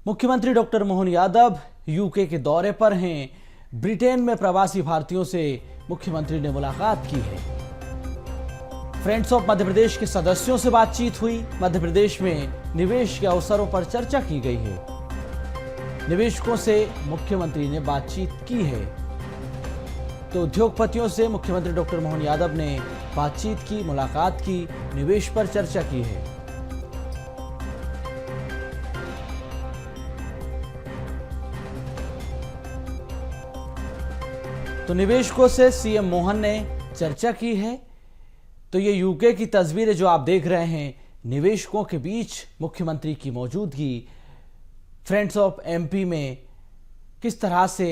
मुख्यमंत्री doctor Mohan Yadav UK के दौरे पर हैं। ब्रिटेन में प्रवासी भारतीयों से मुख्यमंत्री ने मुलाकात की है। फ्रेंड्स ऑफ मध्य प्रदेश के सदस्यों से बातचीत हुई। मध्य प्रदेश में निवेश के अवसरों पर चर्चा की गई है। निवेशकों से मुख्यमंत्री ने बातचीत की है। तो उद्योगपतियों से मुख्यमंत्री डॉक्टर मोहन यादव ने बातचीत की, मुलाकात की, निवेश पर चर्चा की है। तो निवेशकों से सीएम मोहन ने चर्चा की है। तो ये यूके की तस्वीरें जो आप देख रहे हैं, निवेशकों के बीच मुख्यमंत्री की मौजूदगी, फ्रेंड्स ऑफ एमपी में किस तरह से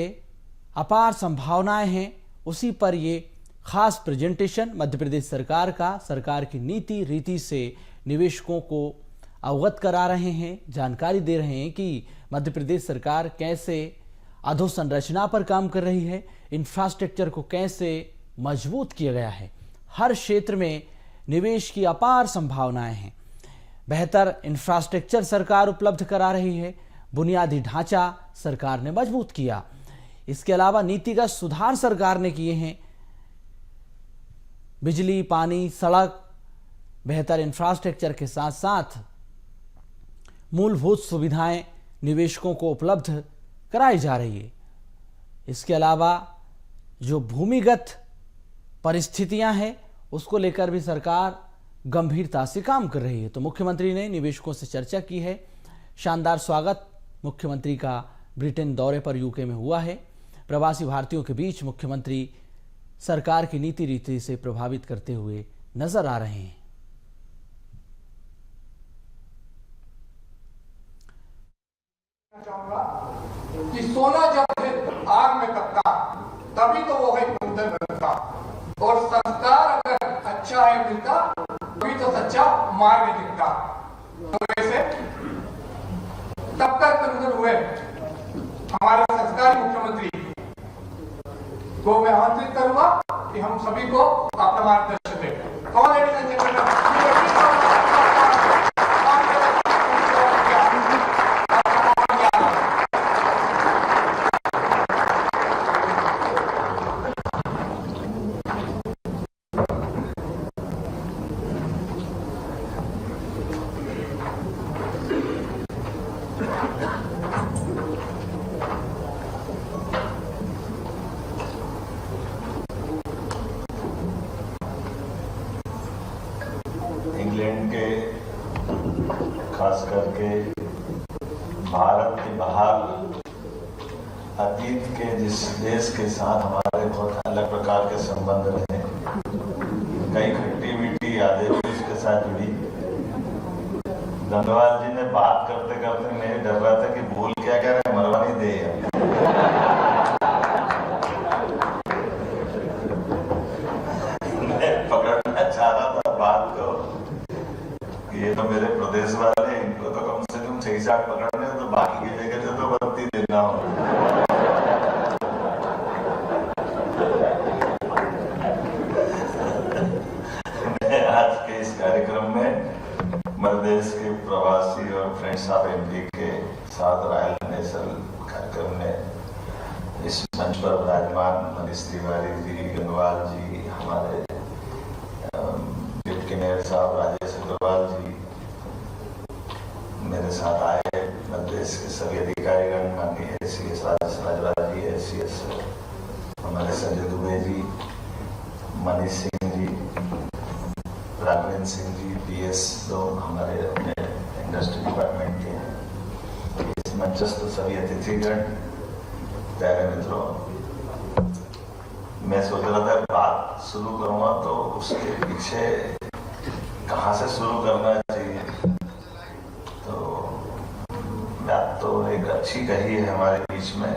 अपार संभावनाएं हैं, उसी पर ये खास प्रेजेंटेशन मध्य प्रदेश सरकार का, सरकार की नीति रीति से निवेशकों को अवगत करा रहे हैं, जानकारी दे रहे हैं कि मध्य प्रदेश सरकार कैसे अधोसंरचना पर काम कर रही है, इंफ्रास्ट्रक्चर को कैसे मजबूत किया गया है। हर क्षेत्र में निवेश की अपार संभावनाएं हैं। बेहतर इंफ्रास्ट्रक्चर सरकार उपलब्ध करा रही है, बुनियादी ढांचा सरकार ने मजबूत किया। इसके अलावा नीतिगत सुधार सरकार ने किए हैं। बिजली, पानी, सड़क, बेहतर इंफ्रास्ट्रक्चर के साथ साथ मूलभूत सुविधाएं निवेशकों को उपलब्ध कराई जा रही है। इसके अलावा जो भूमिगत परिस्थितियां हैं, उसको लेकर भी सरकार गंभीरता से काम कर रही है। तो मुख्यमंत्री ने निवेशकों से चर्चा की है। शानदार स्वागत मुख्यमंत्री का ब्रिटेन दौरे पर यूके में हुआ है। प्रवासी भारतीयों के बीच मुख्यमंत्री सरकार की नीति रीति से प्रभावित करते हुए नजर आ रहे हैं। कि सोना जब है आग में तपता, तभी तो वो है कुंदन बनता। और संस्कार अगर अच्छा है मिलता, तभी तो सच्चा मार्ग दिखता। तो वैसे तब तक कुंदन हुए हमारे संस्कारी मुख्यमंत्री को मैं आमंत्रित करूंगा कि हम सभी को अपना मार्गदर्शन दें। कौन लेडीज एंड जेंटलमैन, इंग्लैंड के, खास करके भारत के बाहर अतीत के जिस देश के साथ हमारे बहुत अलग प्रकार के संबंध रहे, कई खट्टी मीठी यादें भी उसके साथ जुड़ी। गंगवाल जी ने बात करते करते मैं डर रहा था कि भूल क्या कह रहे, मरवा नहीं दे। मैं पकड़ना चाह रहा था बात को, ये तो मेरे प्रदेश वाले, इनको तो कम से कम 6-7 पकड़ने, तो बाकी की जगह तो बत्ती देना हो। मैं आज के इस कार्यक्रम में मध्य प्रदेश के प्रवासी और फ्रेंड्स ऑफ एमपी के साथ रॉयल नेशनल कार्यक्रम में इस मंच पर विराजमान मनीष तिवारी जी, गंगवाल जी, हमारे डिप्टी मेयर साहब राजेश अग्रवाल जी मेरे साथ आए, प्रदेश के सभी अधिकारीगण, माननीय एसीएस राजेश राजवाल जी, एसीएस हमारे संजय दुबे जी, मनीष सिंह जी, राघवेंद्र सिंह जी, पीएस लोग हमारे अपने इंडस्ट्री डिपार्टमेंट के हैं, इस मंचस्थ सभी अतिथिगण, प्यारे मित्रों, मैं सोच रहा था बात शुरू करूंगा तो उसके पीछे कहाँ से शुरू करना चाहिए। तो बात तो एक अच्छी कही है हमारे बीच में,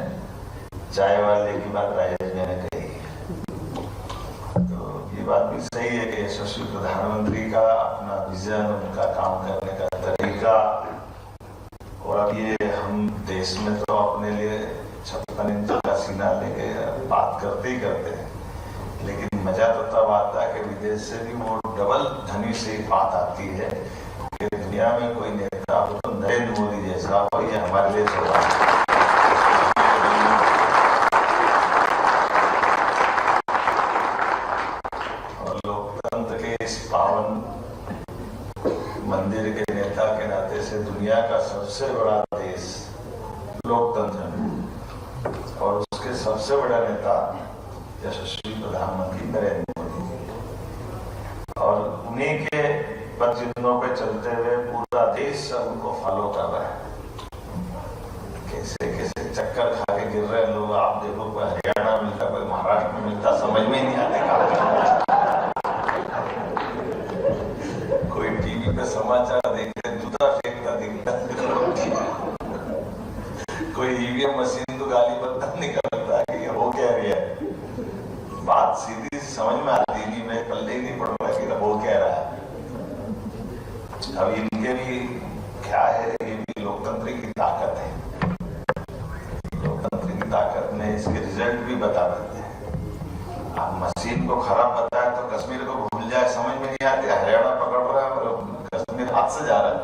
चाय वाले की बात राजेश जी ने कही है। तो ये बात भी सही है कि यशस्वी प्रधानमंत्री का अपना विजन, उनका काम करने का तरीका, और अब ये हम देश में तो अपने लिए 56 इंच का सीना लेके बात करते ही करते हैं, लेकिन मजा तो तब आता है कि विदेश से भी वो डबल धनी से बात आती है कि दुनिया में कोई नेता नेता हो तो नरेंद्र मोदी जैसा हो, ये हमारे लिए सौभाग्य। और लोकतंत्र के इस पावन मंदिर के नेता के नाते से दुनिया का सबसे बड़ा देश लोकतंत्र है और उसके सबसे बड़ा नेता यशस्वी प्रधानमंत्री नरेंद्र मोदी, और उन्हीं के पदचिन्हों पे चलते हुए पूरा देश सब उनको फॉलो कर रहा है। कैसे कैसे चक्कर खा के गिर रहे हैं लोग, आप देखो कोई हरियाणा मिलता, कोई महाराष्ट्र में मिलता, समझ में नहीं आते कोई टीवी पे समाचार देखते जूता फेंकता दिखता, कोई ईवीएम मशीन तो गाली बदला नहीं करता कि हो क्या रही है। बात सीधी समझ में आती नहीं, मैं पल्ले ही नहीं पड़ रहा कि हो क्या रहा है। अब इनके भी क्या है, ये भी लोकतंत्र की ताकत है। लोकतंत्र की ताकत में इसके रिजल्ट भी बता देते हैं। आप मशीन को खराब बताए तो कश्मीर को भूल जाए, समझ में नहीं आती, हरियाणा पकड़ रहा है और कश्मीर हाथ से जा रहा है।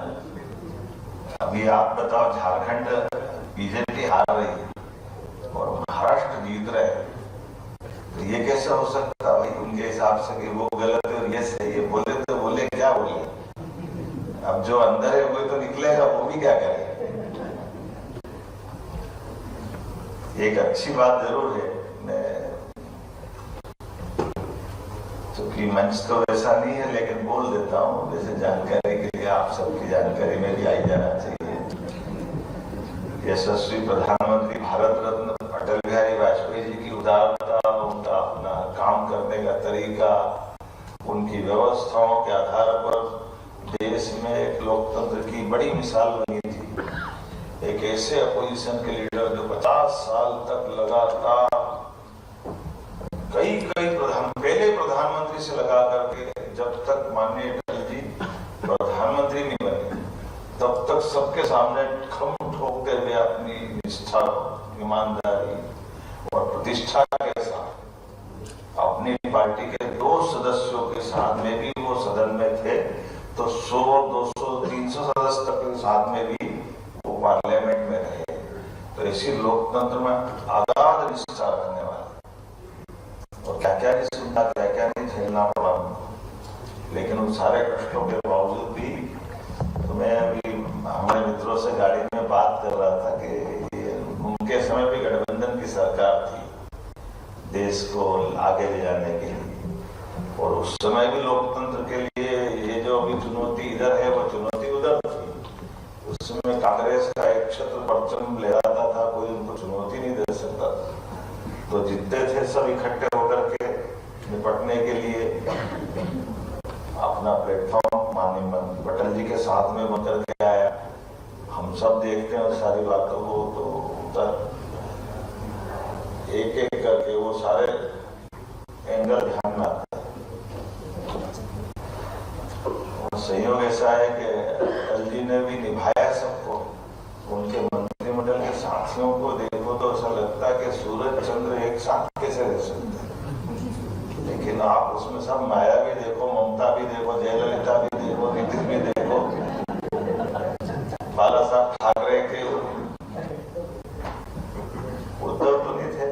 अभी आप बताओ, झारखंड बीजेपी हार रही है और महाराष्ट्र जीत रहे हैं, तो ये कैसे हो सकता भाई उनके हिसाब से कि वो गलत है और ये सही है। बोले तो बोले, क्या बोले, अब जो अंदर है वो तो निकलेगा, वो भी क्या करे। एक अच्छी बात जरूर है, मैं क्योंकि मंच तो वैसा नहीं है लेकिन बोल देता हूँ जैसे जानकारी के लिए, आप सबकी जानकारी में भी आई जाना चाहिए। यशस्वी प्रधानमंत्री भारत रत्न अटल बिहारी वाजपेयी जी की उदारता, उनका अपना काम करने का तरीका, उनकी व्यवस्थाओं के आधार पर देश में एक लोकतंत्र की बड़ी मिसाल बनी थी। एक ऐसे अपोजिशन के लीडर जो 50 साल तक लगातार कई पहले प्रधानमंत्री से लगा करके जब तक माननीय अटल जी प्रधानमंत्री नहीं बने तब तक सबके सामने खम ठोकते हुए अपनी निष्ठा, ईमानदारी और प्रतिष्ठा के साथ अपनी पार्टी के 2 सदस्यों के साथ में भी वो सदन में थे, तो 100, 200, 300 सदस्य तक के साथ में भी वो पार्लियामेंट में रहे। तो इसी लोकतंत्र में आगाध निष्ठा रखने वाले, और क्या क्या नहीं सुनना, क्या क्या नहीं झेलना पड़ा उनको। लेकिन उन सारे कष्टों के बावजूद भी, तो मैं अभी हमारे मित्रों से गाड़ी में बात कर रहा था कि उनके समय भी गठबंधन की सरकार थी देश को आगे ले जाने के लिए, और उस समय भी लोकतंत्र के लिए ये जो अभी चुनौती इधर है वो चुनौती उधर थी। उस समय कांग्रेस का एक छत्र परचम लहराता था, कोई उनको चुनौती नहीं दे सकता, तो जितने थे सब इकट्ठे होकर के निपटने के लिए अपना प्लेटफॉर्म माननीय अटल जी के साथ में बनकर के आया। हम सब देखते हैं सारी बातों को, तो उधर एक एक करके वो सारे एंगल ध्यान में आते हैं। और संयोग ऐसा है कि अटल जी ने भी निभाया सबको। उनके मंत्रिमंडल के साथियों को देखो तो ऐसा लगता है कि सूरज चंद्र एक साथ कैसे रह सकते हैं, लेकिन आप उसमें सब माया भी देखो, ममता भी देखो, जयललिता भी देखो, नीतीश भी देखो, बाला साहब ठाकरे के उद्धव तो नहीं थे,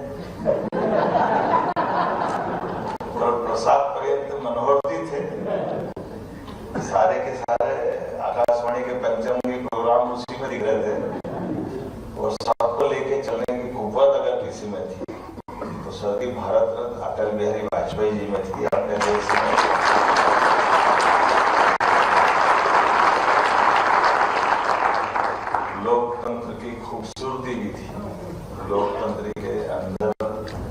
और प्रसाद पर्यंत मनोहर जी थे। सारे के सारे आकाशवाणी के पंचंगी प्रोग्राम उसी में दिख रहे थे, और सबको लेके चलने की कुव्वत अगर किसी में थी तो स्वर्गीय भारत रत्न अटल बिहारी वाजपेयी जी में थी। अपने देश में लोकतंत्र की खूबसूरती भी थी। लोकतंत्र के अंदर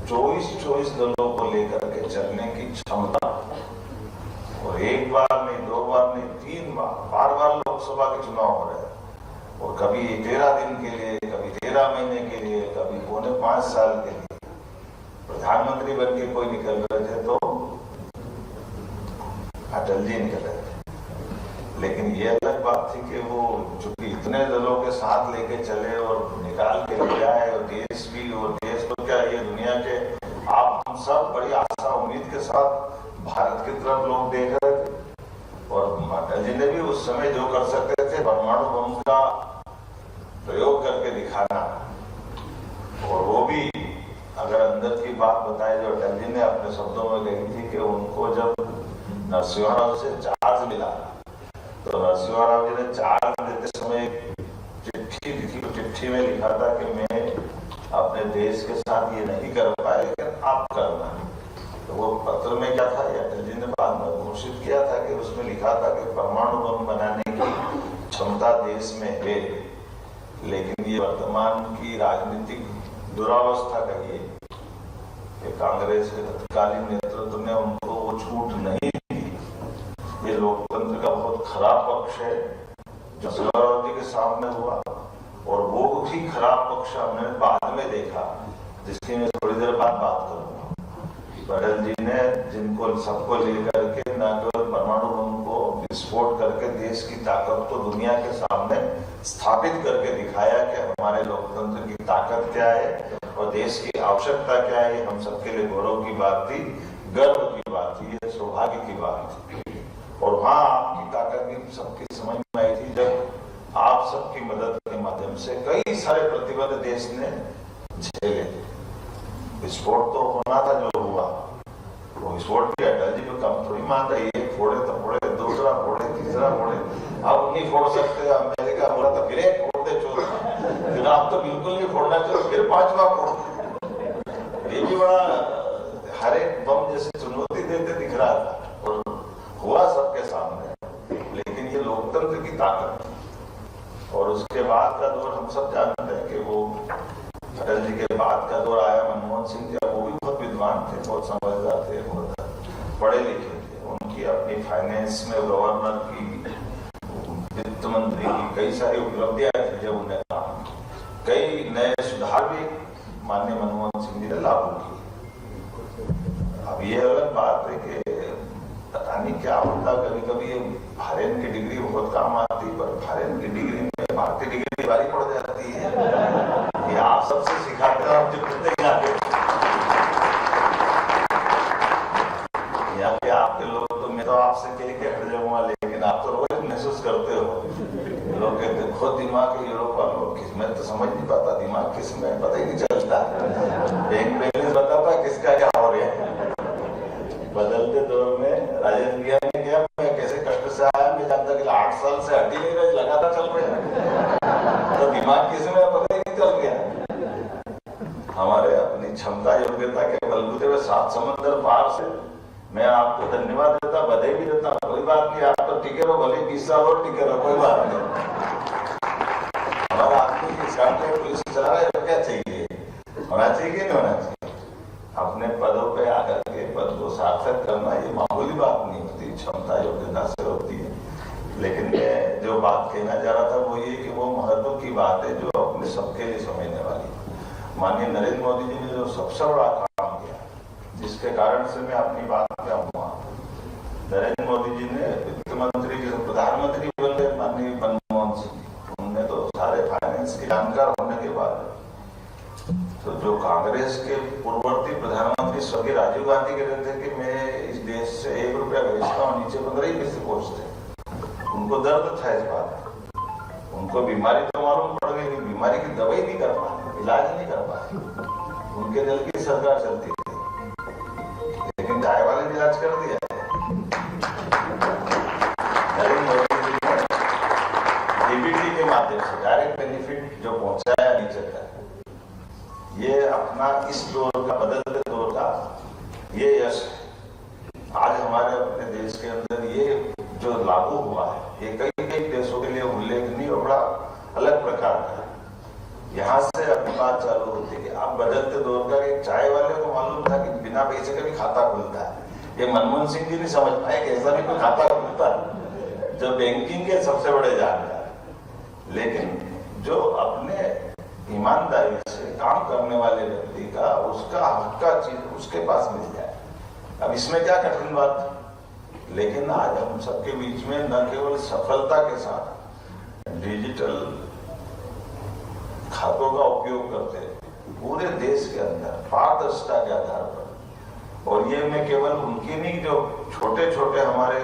24 दलों को लेकर के चलने की क्षमता, और एक बार नहीं, 2 बार नहीं, 3 बार लोकसभा के चुनाव हो रहे हैं, और कभी 13 दिन के लिए, कभी 13 महीने के लिए, कभी 4.5 साल के लिए प्रधानमंत्री बन के कोई निकल रहे थे तो अटल जी निकल रहे थे। लेकिन ये अलग बात थी कि वो चूंकि इतने दलों के साथ लेके चले और निकाल के ले आए, और देश भी, और देश तो क्या, ये दुनिया के, आप हम सब बड़ी आशा उम्मीद के साथ भारत की तरफ लोग देख रहे थे। और अटल जी ने भी उस समय जो कर सकते थे परमाणु बम का प्रयोग करके दिखाना, और वो भी अगर अंदर की बात बताए जो अटल जी ने अपने शब्दों में कही थी कि उनको जब नरसिम्हा राव से चार्ज मिला तो नरसिम्हा राव जी ने चार्ज देते समय चिट्ठी लिखी, चिट्ठी में लिखा था कि मैं अपने देश के साथ ये नहीं कर पाए लेकिन आप करना। तो वो पत्र में क्या था, अटल जी ने बाद में घोषित किया था कि उसमें लिखा था कि परमाणु बम बनाने की क्षमता देश में है, लेकिन ये वर्तमान की राजनीतिक दुरावस्था कहिए कि कांग्रेस के तत्कालीन नेतृत्व ने उनको वो छूट नहीं दी। ये लोकतंत्र का बहुत खराब पक्ष है जो नरसिम्हा जी के सामने हुआ, और वो भी खराब पक्ष हमने बाद में देखा, जिसकी मैं थोड़ी देर बाद बात करूंगा। अटल जी ने जिनको सबको लेकर के न केवल परमाणु बम को विस्फोट करके देश की ताकत को दुनिया के सामने स्थापित करके दिखाया कि हमारे लोकतंत्र की ताकत क्या है और देश की आवश्यकता क्या है, हम सबके लिए गौरव की बात थी, गर्व की बात थी, ये सौभाग्य की बात थी। और वहां आपकी ताकत भी सबकी समझ में आई थी जब आप सबकी मदद के माध्यम से कई सारे प्रतिबंध देश ने झेले। विस्फोट तो होना था जो हुआ, वो विस्फोट भी अटल जी को कम थोड़ी मान रही है, फोड़े तो फोड़े, दूसरा फोड़े, तीसरा फोड़े, अब नहीं फोड़ सकते। अमेरिका बोला था फिर एक फोड़ दे चौथा, फिर आप तो बिल्कुल नहीं फोड़ना चाहिए, फिर पांचवा फोड़। ये भी बड़ा हर एक बम जैसे चुनौती देते दिख रहा था और हुआ सबके सामने, लेकिन ये लोकतंत्र की ताकत। और उसके बाद का दौर हम सब जानते हैं कि वो अटल जी के बाद का दौर आया मनमोहन सिंह जी, वो भी बहुत विद्वान थे, बहुत समझदार थे, बहुत पढ़े लिखे थे। उनकी अपनी फाइनेंस में गवर्नर की, वित्त मंत्री की कई सारी उपलब्धियां थी जब उन्हें काम, कई नए सुधार भी माननीय मनमोहन सिंह जी ने लागू किए। अब ये अलग बात है कि पता नहीं क्या होता, कभी कभी ये फॉरेन की डिग्री बहुत काम आती, पर फॉरेन की डिग्री में भारतीय डिग्री भारी पड़ जाती है। ये आप सबसे सिखाते हैं, आप जो खुद नहीं आते। यहाँ पे आपके लोग तो मैं तो आपसे कह के हट जाऊंगा, लेकिन आप तो रोज महसूस करते हो। लोग कहते बहुत दिमाग है यूरोप वालों, मैं तो समझ नहीं पाता दिमाग किस में, पता ही नहीं चलता। बैंक बैलेंस बताता किसका क्या हो रहा है। बदलते दौर में राजेंद्र गिया ने क्या, मैं कैसे कष्ट से आया मैं जानता कि 8 साल से हटी नहीं रही, लगातार चल रहे हैं, तो दिमाग किस में पता ही नहीं चल गया। हमारे अपनी क्षमता योग्यता के बलबूते हुए 7 समंदर पार से मैं आपको धन्यवाद देता, बधाई भी देता, कोई बात नहीं, आप तो टिके रहो, भले 20 साल और टिके रहो, कोई बात नहीं। हमारा आदमी पुलिस चला रहा है तो क्या चाहिए, होना चाहिए कि नहीं होना चाहिए। अपने पदों पे आकर के पद को सार्थक करना ये मामूली बात नहीं होती, क्षमता योग्यता से होती है। लेकिन मैं जो बात कहना चाह रहा था वो ये कि वो महत्व की बात है जो अपने सबके लिए समझने वाली। माननीय नरेंद्र मोदी जी ने जो सबसे बड़ा काम किया, जिसके कारण से मैं अपनी बात क्या हुआ, नरेंद्र मोदी जी ने वित्त मंत्री के प्रधानमंत्री बन गए माननीय मनमोहन सिंह। उनने तो सारे फाइनेंस के जानकार होने के बाद तो जो कांग्रेस के पूर्ववर्ती प्रधानमंत्री स्वर्गीय राजीव गांधी कहते थे कि मैं इस देश से 1 रुपया भेजता हूँ, नीचे 15 पैसे पहुंचते। उनको दर्द था इस बात, उनको बीमारी तो मालूम पड़ गई, बीमारी की दवाई नहीं कर पाए, इलाज नहीं कर पाए, उनके दल की सरकार चलती थी, लेकिन चाय वाले ने इलाज कर दिया। नरेंद्र मोदी जी ने डीबीटी के माध्यम से डायरेक्ट बेनिफिट जो पहुंचाया नीचे तक, ये अपना इस दौर का, बदलते दौर का ये यश है। आज हमारे अपने देश के अंदर ये जो लागू हुआ है, ये कई देशों के लिए उल्लेखनीय और बड़ा अलग प्रकार का है। यहाँ से अपनी बात चालू होती है कि आप बदलते दौर का, एक चाय वाले को मालूम था कि बिना पैसे का भी खाता खुलता है, ये मनमोहन सिंह जी नहीं समझ पाए कि ऐसा भी कोई खाता खुलता है, जो बैंकिंग के सबसे बड़े जानकार। लेकिन जो अपने ईमानदारी से काम करने वाले व्यक्ति का, उसका हक का चीज उसके पास मिल जाए, अब इसमें क्या कठिन बात। लेकिन आज हम सबके बीच में न केवल सफलता के साथ डिजिटल खातों का उपयोग करते हैं पूरे देश के अंदर पारदर्शिता के आधार पर, और ये मैं केवल उनकी नहीं, जो छोटे छोटे हमारे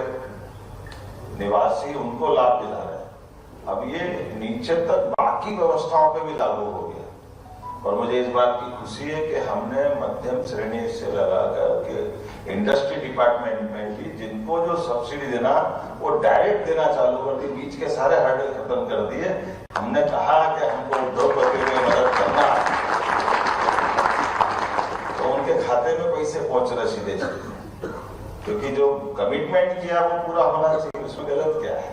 निवासी उनको लाभ दिला रहे हैं। अब ये नीचे तक बाकी व्यवस्थाओं पे भी लागू हो गया। और मुझे इस बात की खुशी है कि हमने मध्यम श्रेणी से लगाकर के इंडस्ट्री डिपार्टमेंट में भी जिनको जो सब्सिडी देना वो डायरेक्ट देना चालू कर दी, बीच के सारे हर्डल खत्म कर दिए। हमने कहा कि हमको उद्योग पति में मदद करना, तो उनके खाते में पैसे पहुंच रहे सीधे सीधे, क्योंकि जो कमिटमेंट किया वो पूरा होना चाहिए। उसमें गलत क्या है?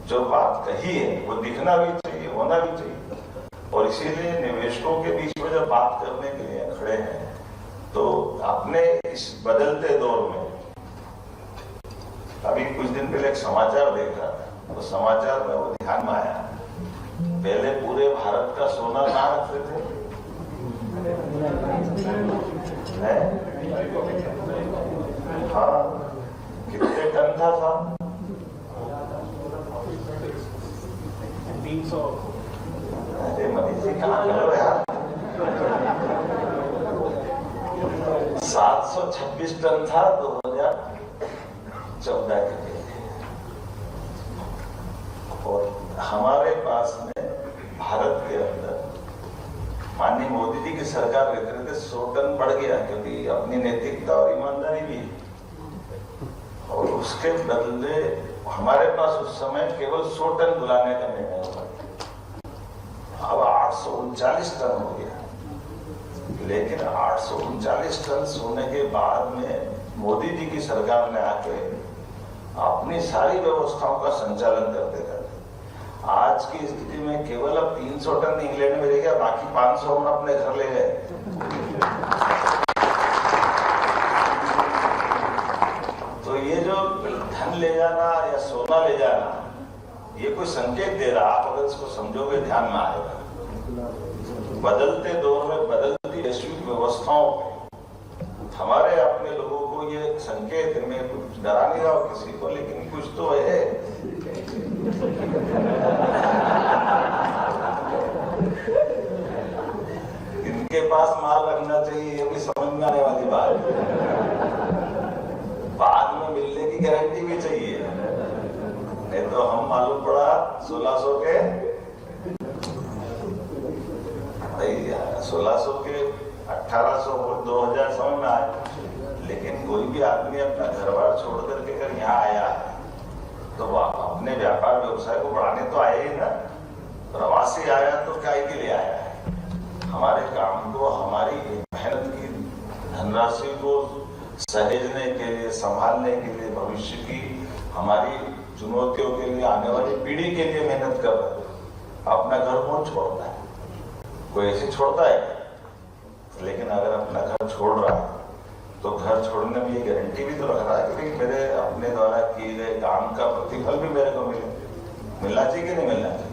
जो बात कही है वो दिखना भी चाहिए, होना भी चाहिए। और इसीलिए निवेशकों के बीच में जब बात करने के लिए खड़े हैं तो अपने इस बदलते दौर में, अभी कुछ दिन पहले एक समाचार देख रहा था, तो समाचार में वो ध्यान में आया, पहले पूरे भारत का सोना कहाँ रखते थे? हाँ, कितने टन था साहब? 300। अरे मनीष जी कहाँ करो यार, 726 टन था 2014 के लिए। और हमारे पास में भारत के अंदर माननीय मोदी जी की सरकार कहते रहे थे 100 टन बढ़ गया, क्योंकि अपनी नैतिकता और ईमानदारी भी। और उसके बदले हमारे पास उस समय केवल 100 टन बुलाने का निर्णय हुआ, अब 839 टन हो गया। लेकिन 839 टन सोने के बाद में मोदी जी की सरकार ने आके अपनी सारी व्यवस्थाओं का संचालन करते करते आज की स्थिति में केवल अब 300 टन इंग्लैंड में रह गया, बाकी 500 हम अपने घर ले गए। तो ये जो धन ले जाना या सोना ले जाना, ये कोई संकेत दे रहा, आप अगर इसको समझोगे ध्यान में आएगा। बदलते दौर में बदलती वैश्विक व्यवस्थाओं में हमारे अपने लोगों को ये संकेत, में कुछ डरा नहीं रहा हो किसी को, लेकिन कुछ तो है। इनके पास माल रखना चाहिए, ये भी समझ में आने वाली बात। बाद में मिलने की गारंटी भी चाहिए, नहीं तो हम मालूम पड़ा 1600 के 1600 के 1800 2000 समझ में आए। लेकिन कोई भी आदमी अपना घर बार छोड़ करके अगर यहाँ आया तो वो अपने व्यापार व्यवसाय को बढ़ाने तो आया ही ना। प्रवासी आया तो क्या के लिए आया है? हमारे काम को, हमारी मेहनत की धनराशि को सहेजने के लिए, संभालने के लिए, भविष्य की हमारी चुनौतियों के लिए, आने वाली पीढ़ी के लिए मेहनत कर रहे हैं। अपना घर कौन छोड़ता है? कोई ऐसे छोड़ता है? लेकिन अगर अपना घर छोड़ रहा है तो घर छोड़ने में ये गारंटी भी तो रख रहा है कि मेरे अपने द्वारा किए गए काम का प्रतिफल भी मेरे को मिलना चाहिए कि नहीं मिलना चाहिए।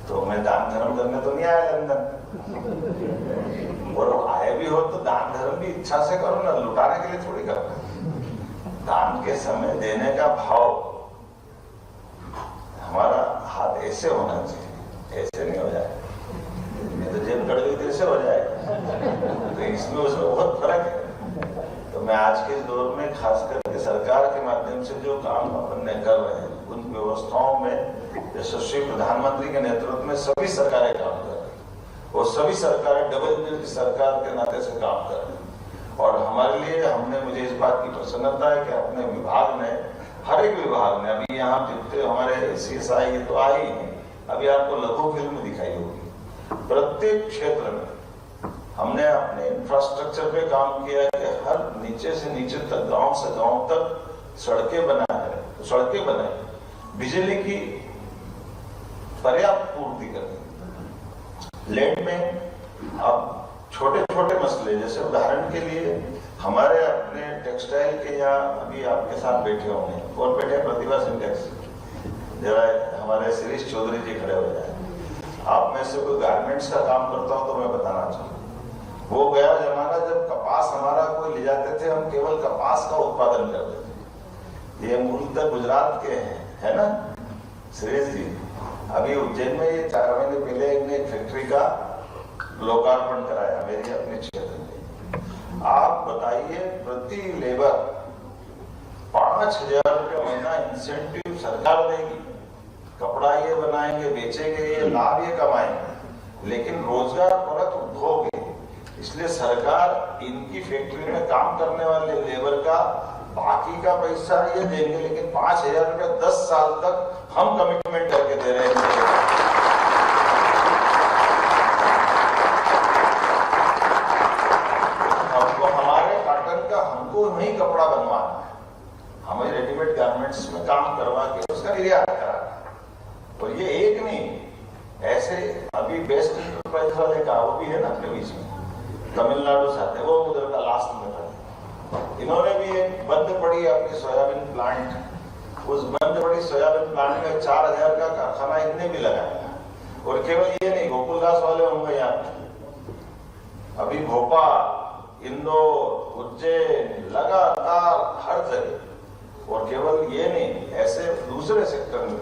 तो मैं दान धर्म करने तो नहीं आया लंदन, और आए भी हो तो दान धर्म भी इच्छा से करो ना, लुटाने के लिए थोड़ी करो। दान के समय देने का भाव, हमारा हाथ ऐसे होना चाहिए, ऐसे नहीं हो जाए, नहीं तो जेब कट गई तो ऐसे हो जाएगा। तो इसमें उसमें बहुत फर्क है। तो मैं आज के दौर में खास करके सरकार के माध्यम से जो काम अपन ने कर रहे हैं, उन व्यवस्थाओं में यशस्वी प्रधानमंत्री के नेतृत्व में सभी सरकारें काम कर रही हैं, और सभी सरकारें डबल इंजन की सरकार के नाते से काम कर रही हैं। और हमारे लिए मुझे इस बात की प्रसन्नता है कि अपने विभाग ने, हर एक विभाग ने, अभी यहाँ जितने हमारे CSI ये तो आई है, अभी आपको लघु फिल्म दिखाई होगी, प्रत्येक क्षेत्र में हमने अपने इंफ्रास्ट्रक्चर पे काम किया है कि हर नीचे से नीचे तक, गांव से गांव तक सड़कें बनाए, तो सड़कें बनाई, बिजली की पर्याप्त पूर्ति करनी। लैंड में अब छोटे छोटे मसले, जैसे उदाहरण के लिए हमारे अपने टेक्सटाइल के यहाँ, अभी आपके साथ बैठे होंगे, कौन बैठे? प्रतिभा सिंटेक्स, जरा हमारे शिरीष चौधरी जी खड़े हो जाए। आप में से कोई गारमेंट्स का काम करता हो तो मैं बताना चाहूँ, वो गया जमाना जब कपास हमारा कोई ले जाते थे, हम केवल कपास का उत्पादन करते थे। ये मूलतः गुजरात के हैं, है ना सुरेश जी? अभी उज्जैन में ये 4 महीने पहले एक फैक्ट्री का लोकार्पण कराया मेरे अपने क्षेत्र में। आप बताइए, प्रति लेबर 5000 रुपया महीना इंसेंटिव सरकार देगी कपड़ा ये बनाएंगे, बेचेंगे, ये लाभ ये कमाएंगे, लेकिन रोजगार परक उद्योग है। इसलिए सरकार इनकी फैक्ट्री में काम करने वाले लेबर का बाकी का पैसा ये देंगे, लेकिन 5,000 रुपये 10 साल तक हम कमिटमेंट करके दे रहे हैं। हमको नहीं कपड़ा बनवाना है, हमें रेडीमेड गारमेंट्स में काम करवा के उसका निर्यात कराना। और ये एक नहीं, ऐसे अभी बेस्ट इंटरप्राइज वाले का वो भी है ना अपने बीच में, तमिलनाडु से आते, वो उधर का लास्ट में था। इन्होंने भी एक बंद पड़ी अपनी सोयाबीन प्लांट, उस बंद पड़ी सोयाबीन प्लांट में 4,000 का कारखाना इनने भी लगाया। और केवल ये नहीं, गोकुलदास वाले होंगे यहाँ, अभी भोपाल, इंदौर, उज्जैन, लगातार हर जगह। और केवल ये नहीं, ऐसे दूसरे सेक्टर में,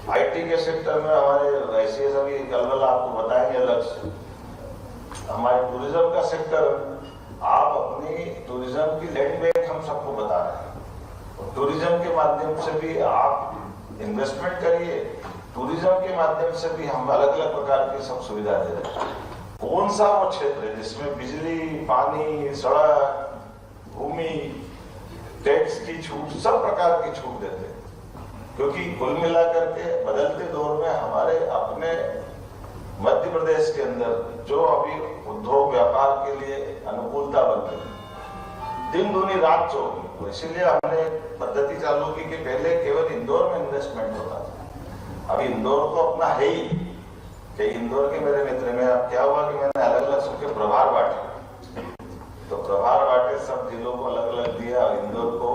आईटी के सेक्टर में हमारे ऐसे अभी कल आपको बताएंगे अलग से, हमारे टूरिज्म का सेक्टर, आप अपनी टूरिज्म की लैंड बैंक हम सबको बता रहे हैं। और टूरिज्म के माध्यम से भी आप इन्वेस्टमेंट करिए, टूरिज्म के माध्यम से भी हम अलग अलग प्रकार की सब सुविधा दे रहे हैं। कौन सा वो क्षेत्र है जिसमें बिजली, पानी, सड़क, भूमि, टैक्स की छूट, सब प्रकार की छूट देते हैं। क्योंकि कुल मिलाकर के बदलते दौर में हमारे अपने मध्य प्रदेश के अंदर जो अभी उद्योग व्यापार के लिए अनुकूलता बन रही, दिन दूनी रात चौगुनी, तो इसीलिए हमने पद्धति चालू की कि पहले केवल इंदौर में इन्वेस्टमेंट होता था, अभी इंदौर तो अपना है ही। कि इंदौर के मेरे मित्र में अब क्या हुआ कि मैंने अलग अलग सबके प्रभार बांटे, तो प्रभार बांटे, सब जिलों को अलग अलग दिया और इंदौर को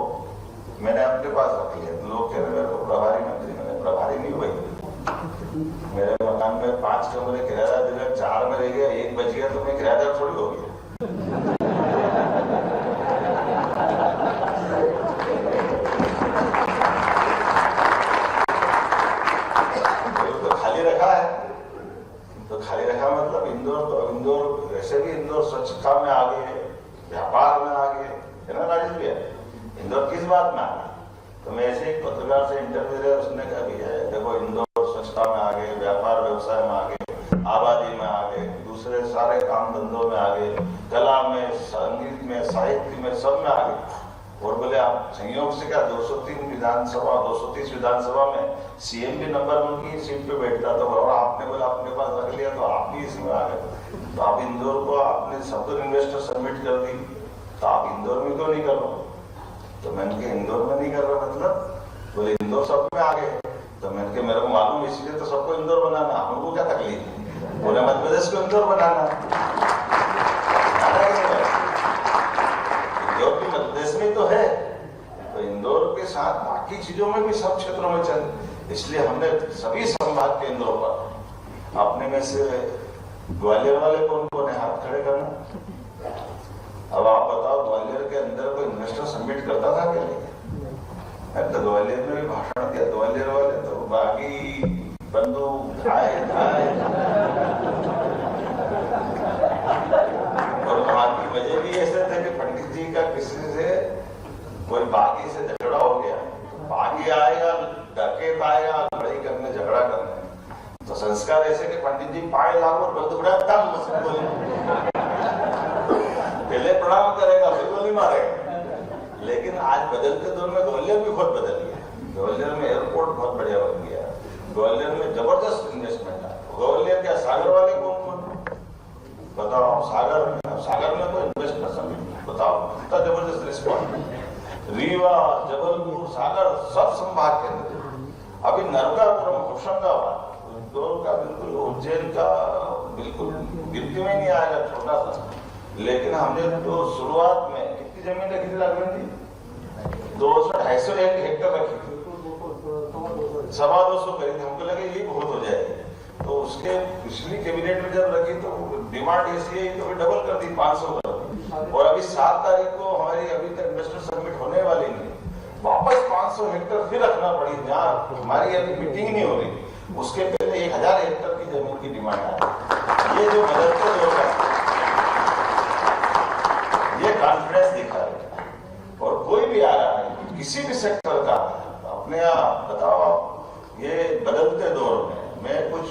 मैंने अपने पास रख लिया। तो लोग कह रहे मेरे को प्रभारी मंत्री, मैंने प्रभारी नहीं हुई। मेरे मकान में 5 कमरे किराएदार दिले, 4 में रह गया, 1 बच गया तो मैं किराएदार थोड़ी हो गया। तो खाली रखा है, तो खाली रखा मतलब इंदौर वैसे भी इंदौर स्वच्छता में आगे, व्यापार में आगे है ना राजेश भैया, इंदौर किस बात में आगे। तो मैं ऐसे एक पत्रकार से इंटरव्यू लिया, उसने कहा भैया देखो इंदौर स्वच्छता में आगे, व्यापार व्यवसाय में आगे, आबादी में आगे, दूसरे सारे काम धंधों में आगे, कला में, संगीत में, साहित्य में, सब में आगे। और बोले आप संयोग से क्या 230 विधानसभा में सीएम भी नंबर 1 की सीट पे बैठता था, और आपने बोला अपने पास रख लिया तो आप भी इसमें आ गए। तो आप इंदौर को आपने सब इन्वेस्टर सबमिट कर दी, तो आप इंदौर में क्यों नहीं कर रहे? तो मैंने कहा इंदौर में नहीं कर रहा मतलब, बोले इंदौर सब में आ गए। तो मैंने कहा मेरे को मालूम, इसलिए तो सबको इंदौर बनाना, हमको क्या तकलीफ? बोले मध्य प्रदेश को इंदौर बनाना, इंदौर भी मध्य प्रदेश में तो है, तो इंदौर के साथ बाकी चीजों में भी सब क्षेत्रों में चल। इसलिए हमने सभी संभाग केंद्रों पर, अपने में से ग्वालियर वाले कौन कौन है, हाथ खड़े करना। अब आप बताओ ग्वालियर के अंदर कोई इन्वेस्टर सबमिट करता था क्या? नहीं, तो ग्वालियर में भी भाषण दिया ग्वालियर वाले, तो बाकी बंदूक आए और वहां की वजह भी ऐसे थे कि पंडित जी का किसी से कोई बागी से झगड़ा हो गया, तो बागी आएगा, डकैत आएगा लड़ाई करने, झगड़ा करने, तो संस्कार ऐसे कि पंडित जी पाए लागू और बंदूक उड़ा तब मुझसे बोले, पहले प्रणाम करेगा फिर गोली मारेगा। लेकिन आज बदलते दौर में ग्वालियर भी बहुत बदल गया। ग्वालियर में एयरपोर्ट बहुत बढ़िया बन गया, ग्वालियर में जबरदस्त इन्वेस्टमेंट है। ग्वालियर क्या सागर वाले कौन बताओ, सागर में कोई इन्वेस्टमेंट समझ बताओ, कितना जबरदस्त रिस्पॉन्स। रीवा, जबलपुर, सागर सब संभाग के अंदर। अभी नरकापुरम, होशंगाबाद, इंदौर का बिल्कुल, उज्जैन का बिल्कुल गिनती में नहीं आएगा, छोटा सा। लेकिन हमने तो शुरुआत में कितनी जमीन रखी थी लागत थी, 200-250 हेक्टर रखी थी, 225 करी थी। हमको लगे ये बहुत हो जाएगी, तो उसके पिछली कैबिनेट में जब रखी तो डिमांड ऐसी है तो डबल कर दी, 500 कर दी। और अभी 7 तारीख को हमारी अभी तक इन्वेस्टर सबमिट होने वाली नहीं, वापस 500 हेक्टर फिर रखना पड़ी। जहाँ हमारी अभी मीटिंग नहीं हो रही, उसके पहले 1000 हेक्टर की जमीन की डिमांड है। ये जो बदलते दौर का ये कॉन्फिडेंस दिखा रहा है। और कोई भी आ रहा है किसी भी सेक्टर का, अपने आप बताओ, ये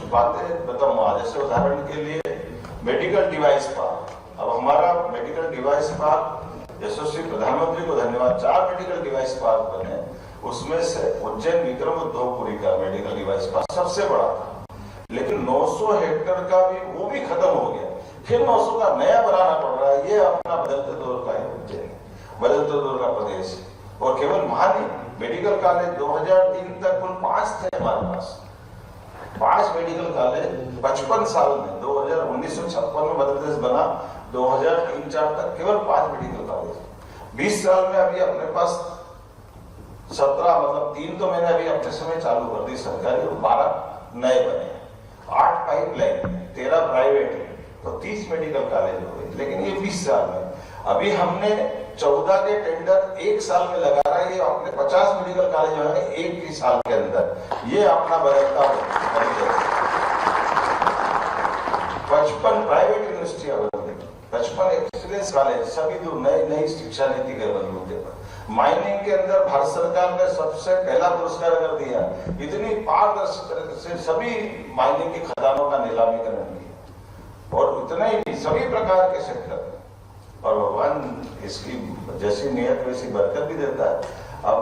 बातें बताऊंगा। जैसे उदाहरण के लिए मेडिकल डिवाइस पार्क, अब हमारा मेडिकल डिवाइस पार्क यशस्वी प्रधानमंत्री को धन्यवाद, 4 मेडिकल डिवाइस पार्क बने, उसमें से उज्जैन विक्रम उद्योगपुरी का मेडिकल डिवाइस पार्क सबसे बड़ा था, लेकिन 900 हेक्टेयर का भी वो भी खत्म हो गया, फिर 900 का नया बनाना पड़ रहा है। ये अपना बदलते दौर का उज्जैन, बदलते दौर का प्रदेश है। और केवल वहां नहीं, मेडिकल कॉलेज 2003 तक कुल 5 थे हमारे पास, 5 मेडिकल कॉलेज 55 साल में, 1956 में मध्य प्रदेश बना, 2003-04 तक केवल 5 मेडिकल कॉलेज। 20 साल में अभी अपने पास 17, मतलब 3 तो मैंने अभी अपने समय चालू कर दी सरकारी, और 12 नए बने, 8 पाइपलाइन, 13 प्राइवेट, तो 30 मेडिकल कॉलेज हो गए। लेकिन ये 20 साल में, अभी हमने 14 के टेंडर 1 साल में लगा रहा है, ये अपने 50 मेडिकल कॉलेज होंगे 1 ही साल के अंदर। ये अपना बदलता है। 55 प्राइवेट यूनिवर्सिटियां बन गई, 55 एक्सीलेंस कॉलेज, सभी दूर नई शिक्षा नीति के बदलते पर। माइनिंग के अंदर भारत सरकार ने सबसे पहला पुरस्कार कर दिया, इतनी पारदर्शी तरीके से सभी माइनिंग की खदानों का नीलामीकरण किया, और इतने ही सभी प्रकार के सेक्टर, और भगवान इसकी जैसी नियत वैसी बरकत भी देता है। अब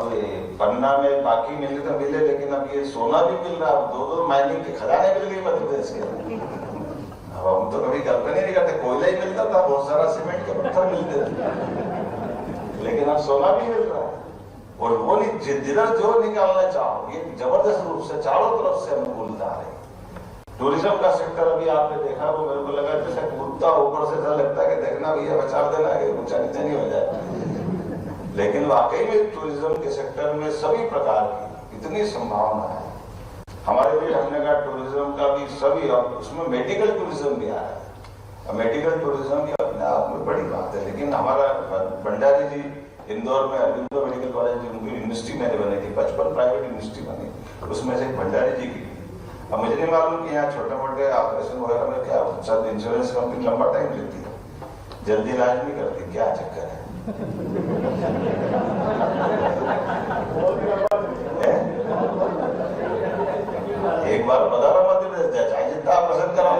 पन्ना में बाकी मिले तो मिले, लेकिन अब ये सोना भी मिल रहा है, 2 माइनिंग की खदानें मिल गई मध्य प्रदेश के। अब हम तो कभी कल्पना नहीं करते, कोयला ही मिलता था, बहुत सारा सीमेंट के पत्थर मिलते थे, लेकिन अब सोना भी मिल रहा है। और वो जिधर जो निकालना चाहो, ये जबरदस्त रूप से चारों तरफ से अनुकूलता आ रही। टूरिज्म का सेक्टर अभी आपने देखा, वो मेरे को लगा जैसे कूदता ऊपर से, ऐसा लगता है कि देखना भैया बचा देना है, ऊंचा नीचे नहीं हो जाए। लेकिन वाकई में टूरिज्म के सेक्टर में सभी प्रकार की इतनी संभावना है हमारे लिए। हमने कहा टूरिज्म का भी सभी, अब उसमें मेडिकल टूरिज्म भी आया है। मेडिकल टूरिज्म भी अपने आप में बड़ी बात है। लेकिन हमारा भंडारी जी इंदौर में अरविंदो मेडिकल कॉलेज, उनकी यूनिवर्सिटी मैंने बनी थी, 55 प्राइवेट यूनिवर्सिटी बनी, उसमें से भंडारी जी की। अब मुझे नहीं मालूम कि यहाँ छोटे मोटे ऑपरेशन वगैरह में क्या शायद इंश्योरेंस कंपनी लंबा टाइम लेती है, जल्दी इलाज नहीं करती, क्या चक्कर है? एक बार बता रहा मध्य प्रदेश, चाहे जितना ऑपरेशन करा